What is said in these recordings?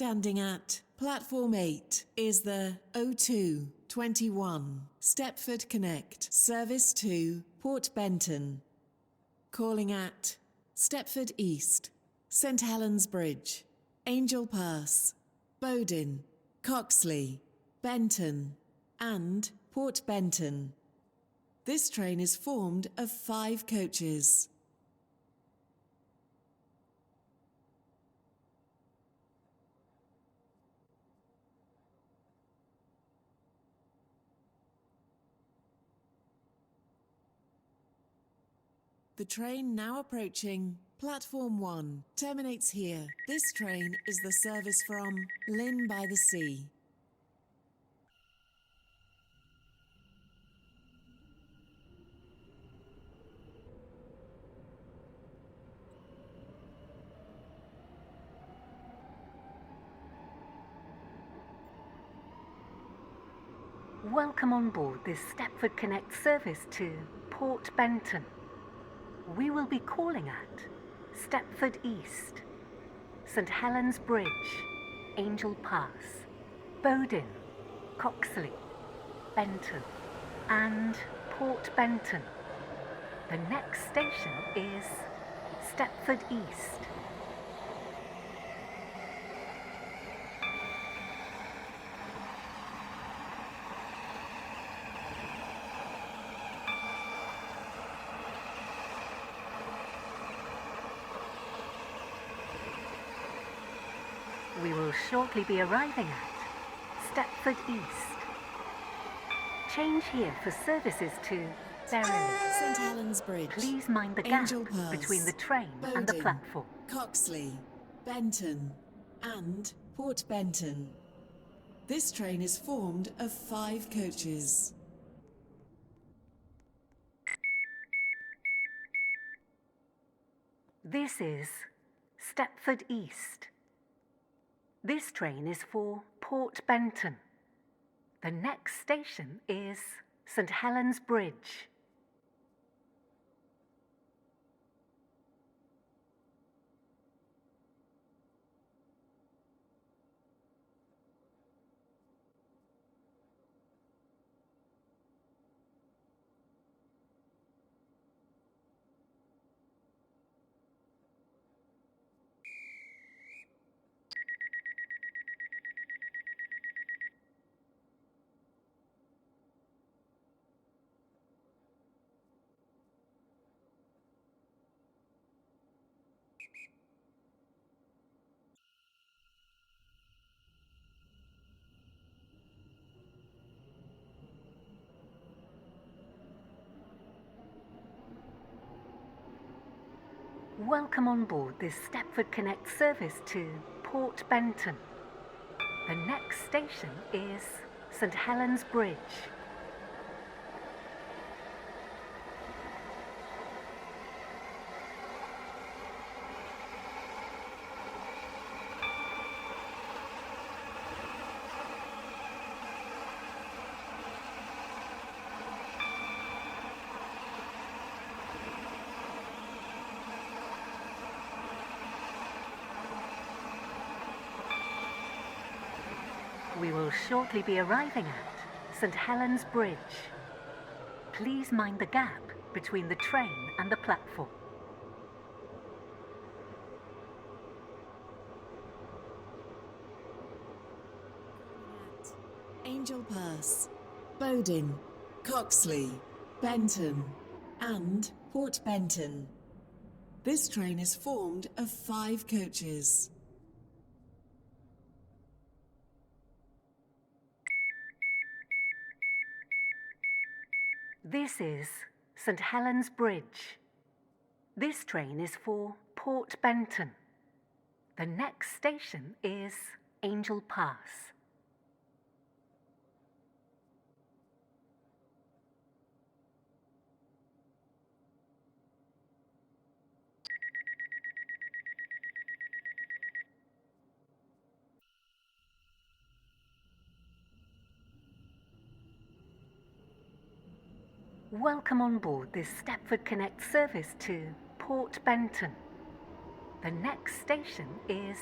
Standing at Platform 8 is the R002 21 Stepford Connect service to Port Benton. Calling at Stepford East, St Helens Bridge, Angel Pass, Bowden, Coxley, Benton and Port Benton. This train is formed of 5 coaches. The train now approaching Platform 1 terminates here. This train is the service from Lynn by the Sea. Welcome on board this Stepford Connect service to Port Benton. We will be calling at Stepford East, St Helens Bridge, Angel Pass, Bowden, Coxley, Benton and Port Benton. The next station is Stepford East. We will shortly be arriving at Stepford East. Change here for services to Berrily, St Helens Bridge. Please mind the gap Angel Pass, between the train and the Bowden, platform. Coxley, Benton and Port Benton. This train is formed of 5 coaches. This is Stepford East. This train is for Port Benton. The next station is St Helens Bridge. Welcome on board this Stepford Connect service to Port Benton. The next station is St Helens Bridge. We will shortly be arriving at St Helens Bridge. Please mind the gap between the train and the platform. Angel Pass, Bowden, Coxley, Benton and Port Benton. This train is formed of 5 coaches. This is St Helens Bridge. This train is for Port Benton. The next station is Angel Pass. Welcome on board this Stepford Connect service to Port Benton. The next station is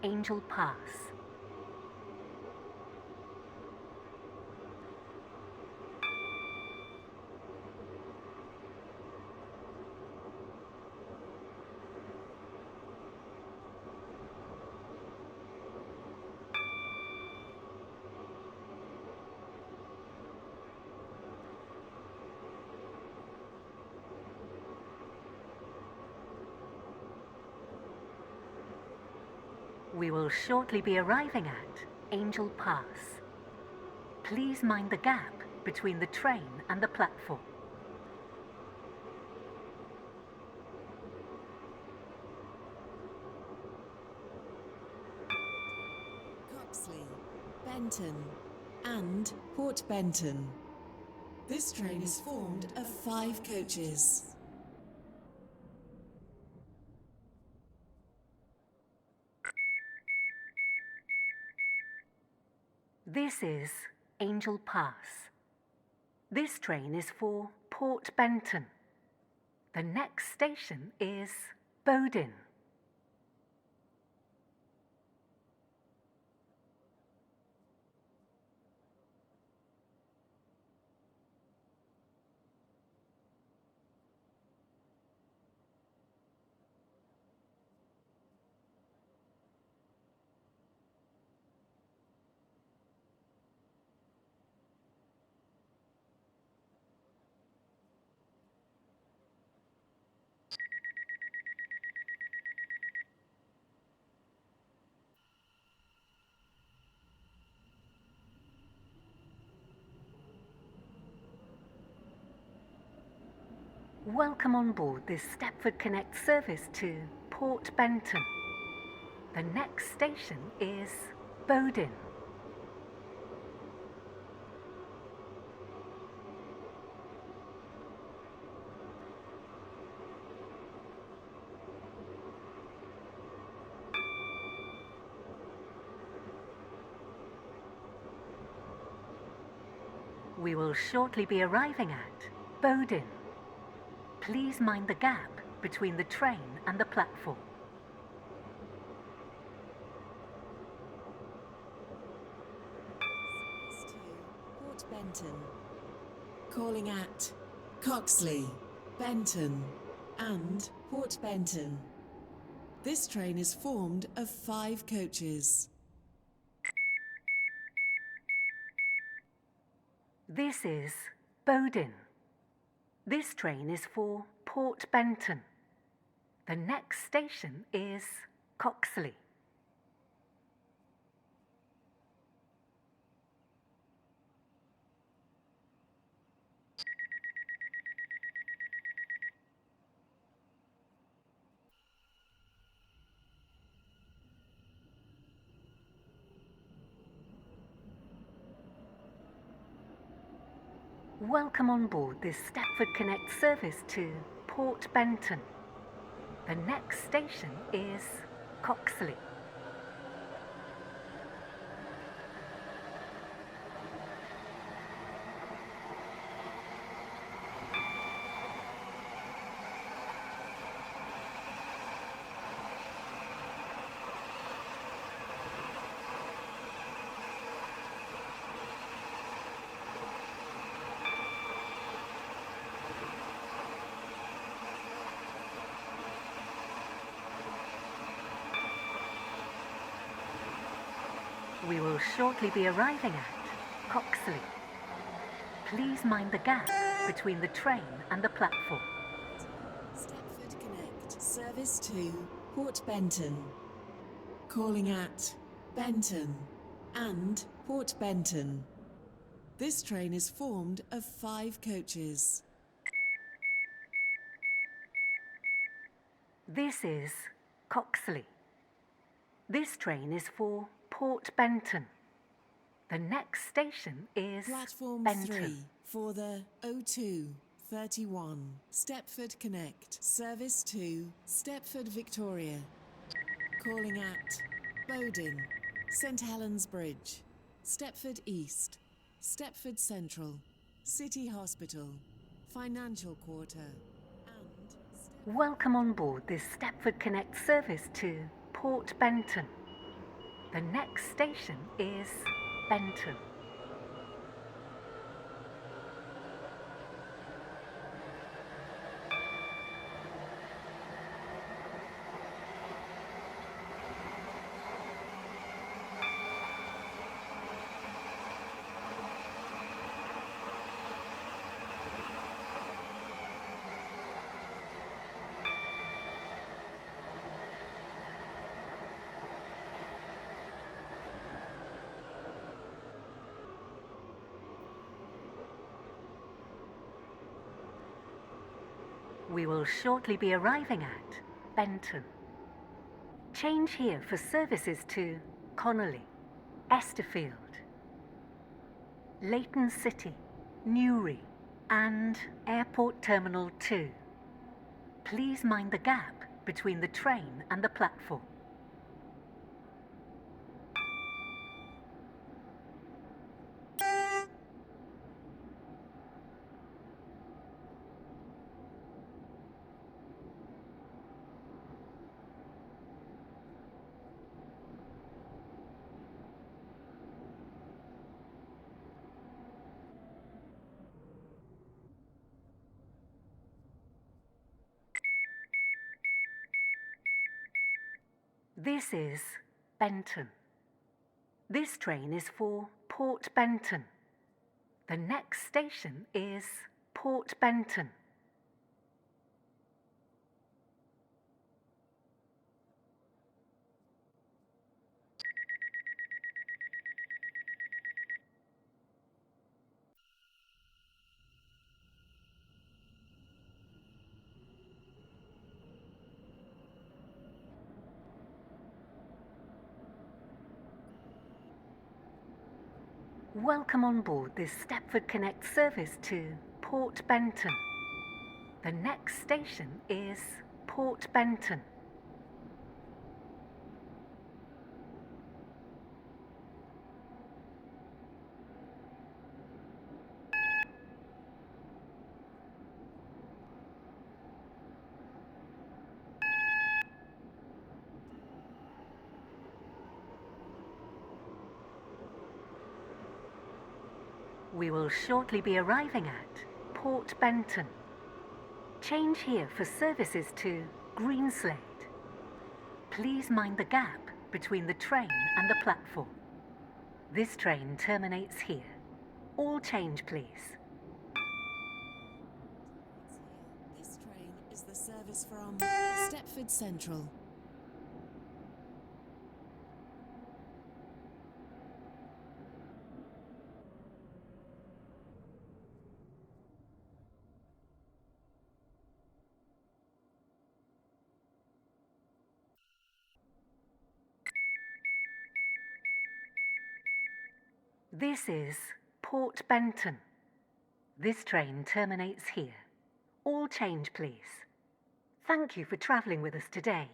Angel Pass. We will shortly be arriving at Angel Pass. Please mind the gap between the train and the platform. Coxley, Benton, and Port Benton. This train is formed of 5 coaches. This is Angel Pass. This train is for Port Benton. The next station is Benton. Welcome on board this Stepford Connect service to Port Benton. The next station is Benton. We will shortly be arriving at Benton. Please mind the gap between the train and the platform. Port Benton. Calling at Coxley, Benton, and Port Benton. This train is formed of 5 coaches. This is Benton. This train is for Port Benton. The next station is Coxley. Welcome on board this Stepford Connect service to Port Benton. The next station is Coxley. We will shortly be arriving at Coxley. Please mind the gap between the train and the platform. Stepford Connect, service to Port Benton. Calling at Benton and Port Benton. This train is formed of 5 coaches. This is Coxley. This train is for Port Benton. The next station is Platform Benton. 3 for the R002 31. Stepford Connect, service to Stepford Victoria. Calling at Bowden, St Helens Bridge, Stepford East, Stepford Central, City Hospital, Financial Quarter, and Welcome on board this Stepford Connect service to Port Benton. The next station is Benton. We will shortly be arriving at Benton. Change here for services to Connolly, Stepford, Leighton City, Newry, and Airport Terminal 2. Please mind the gap between the train and the platform. This is Benton. This train is for Port Benton. The next station is Port Benton. Welcome on board this Stepford Connect service to Port Benton. The next station is Port Benton. We will shortly be arriving at Port Benton. Change here for services to Greenslade. Please mind the gap between the train and the platform. This train terminates here. All change, please. This train is the service from Stepford Central. This is Port Benton. This train terminates here. All change, please. Thank you for travelling with us today.